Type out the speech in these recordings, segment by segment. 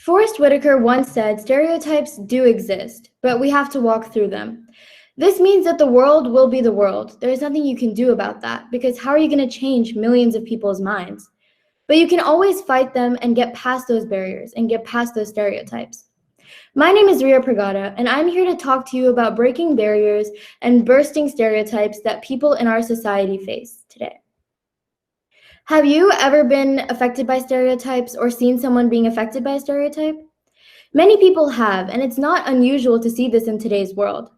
Forrest Whitaker once said stereotypes do exist, but we have to walk through them. This means that the world will be the world. There is nothing you can do about that because how are you going to change millions of people's minds? But you can always fight them and get past those barriers and get past those stereotypes. My name is Ria Pragada, and I'm here to talk to you about breaking barriers and bursting stereotypes that people in our society face today. Have you ever been affected by stereotypes or seen someone being affected by a stereotype? Many people have, and it's not unusual to see this in today's world.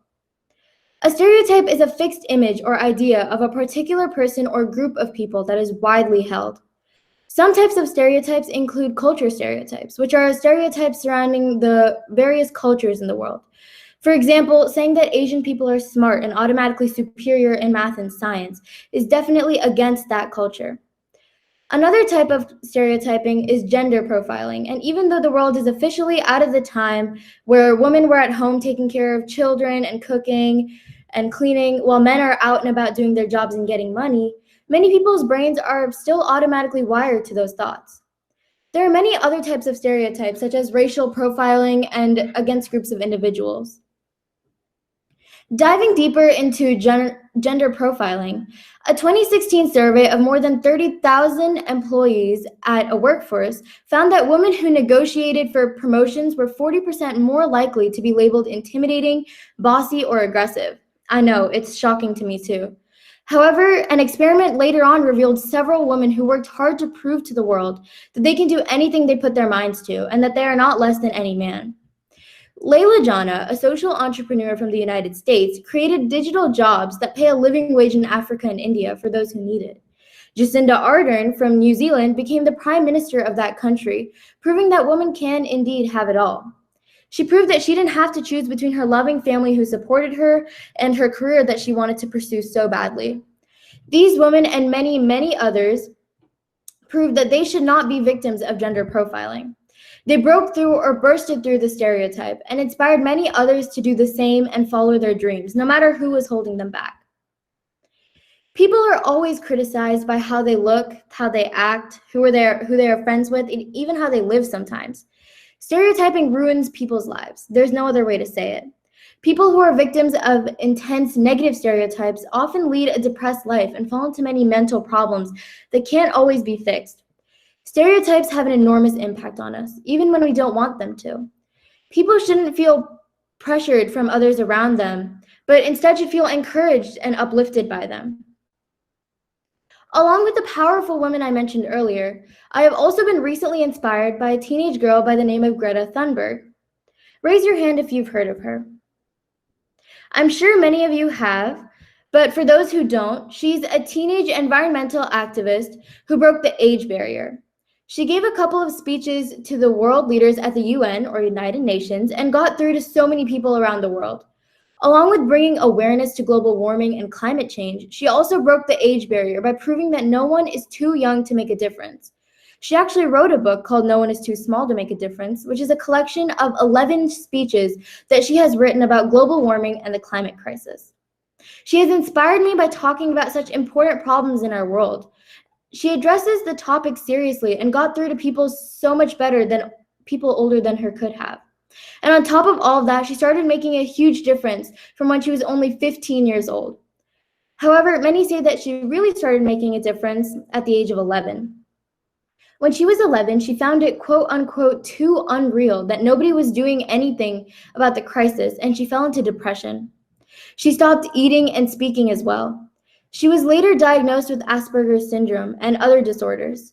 A stereotype is a fixed image or idea of a particular person or group of people that is widely held. Some types of stereotypes include culture stereotypes, which are stereotypes surrounding the various cultures in the world. For example, saying that Asian people are smart and automatically superior in math and science is definitely against that culture. Another type of stereotyping is gender profiling, and even though the world is officially out of the time where women were at home taking care of children and cooking and cleaning while men are out and about doing their jobs and getting money, many people's brains are still automatically wired to those thoughts. There are many other types of stereotypes, such as racial profiling and against groups of individuals. Diving deeper into gender profiling, a 2016 survey of more than 30,000 employees at a workforce found that women who negotiated for promotions were 40% more likely to be labeled intimidating, bossy, or aggressive. I know, it's shocking to me too. However, an experiment later on revealed several women who worked hard to prove to the world that they can do anything they put their minds to and that they are not less than any man. Layla Jana, a social entrepreneur from the United States, created digital jobs that pay a living wage in Africa and India for those who need it. Jacinda Ardern from New Zealand became the prime minister of that country, proving that women can indeed have it all. She proved that she didn't have to choose between her loving family who supported her and her career that she wanted to pursue so badly. These women and many, many others proved that they should not be victims of gender profiling. They broke through or bursted through the stereotype and inspired many others to do the same and follow their dreams, no matter who was holding them back. People are always criticized by how they look, how they act, who they are friends with, and even how they live sometimes. Stereotyping ruins people's lives. There's no other way to say it. People who are victims of intense negative stereotypes often lead a depressed life and fall into many mental problems that can't always be fixed. Stereotypes have an enormous impact on us, even when we don't want them to. People shouldn't feel pressured from others around them, but instead should feel encouraged and uplifted by them. Along with the powerful women I mentioned earlier, I have also been recently inspired by a teenage girl by the name of Greta Thunberg. Raise your hand if you've heard of her. I'm sure many of you have, but for those who don't, she's a teenage environmental activist who broke the age barrier. She gave a couple of speeches to the world leaders at the UN, or United Nations, and got through to so many people around the world. Along with bringing awareness to global warming and climate change, she also broke the age barrier by proving that no one is too young to make a difference. She actually wrote a book called No One Is Too Small to Make a Difference, which is a collection of 11 speeches that she has written about global warming and the climate crisis. She has inspired me by talking about such important problems in our world. She addresses the topic seriously and got through to people so much better than people older than her could have. And on top of all of that, she started making a huge difference from when she was only 15 years old. However, many say that she really started making a difference at the age of 11. When she was 11, she found it quote unquote too unreal that nobody was doing anything about the crisis, and she fell into depression. She stopped eating and speaking as well. She was later diagnosed with Asperger's syndrome and other disorders.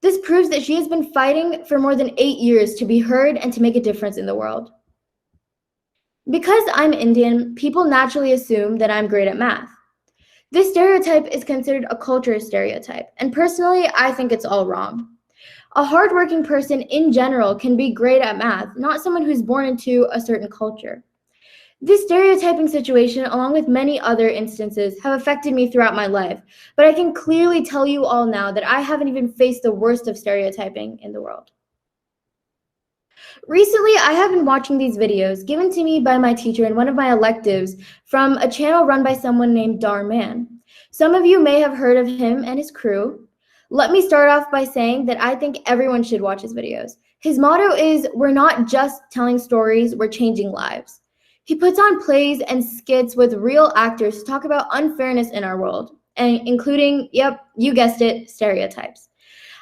This proves that she has been fighting for more than 8 years to be heard and to make a difference in the world. Because I'm Indian, people naturally assume that I'm great at math. This stereotype is considered a culture stereotype, and personally, I think it's all wrong. A hardworking person in general can be great at math, not someone who's born into a certain culture. This stereotyping situation, along with many other instances, have affected me throughout my life, but I can clearly tell you all now that I haven't even faced the worst of stereotyping in the world. Recently, I have been watching these videos given to me by my teacher in one of my electives from a channel run by someone named Dhar Mann. Some of you may have heard of him and his crew. Let me start off by saying that I think everyone should watch his videos. His motto is, "We're not just telling stories, we're changing lives." He puts on plays and skits with real actors to talk about unfairness in our world, and including, yep, you guessed it, stereotypes.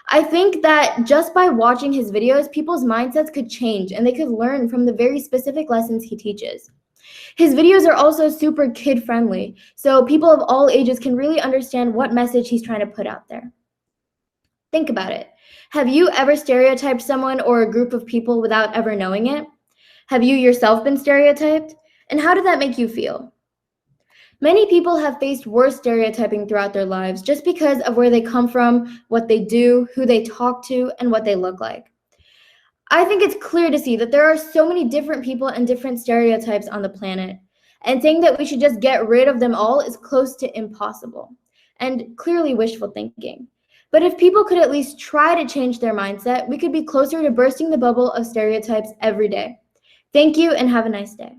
I think that just by watching his videos, people's mindsets could change and they could learn from the very specific lessons he teaches. His videos are also super kid-friendly, so people of all ages can really understand what message he's trying to put out there. Think about it. Have you ever stereotyped someone or a group of people without ever knowing it? Have you yourself been stereotyped? And how did that make you feel? Many people have faced worse stereotyping throughout their lives just because of where they come from, what they do, who they talk to, and what they look like. I think it's clear to see that there are so many different people and different stereotypes on the planet, and saying that we should just get rid of them all is close to impossible, and clearly wishful thinking. But if people could at least try to change their mindset, we could be closer to bursting the bubble of stereotypes every day. Thank you and have a nice day.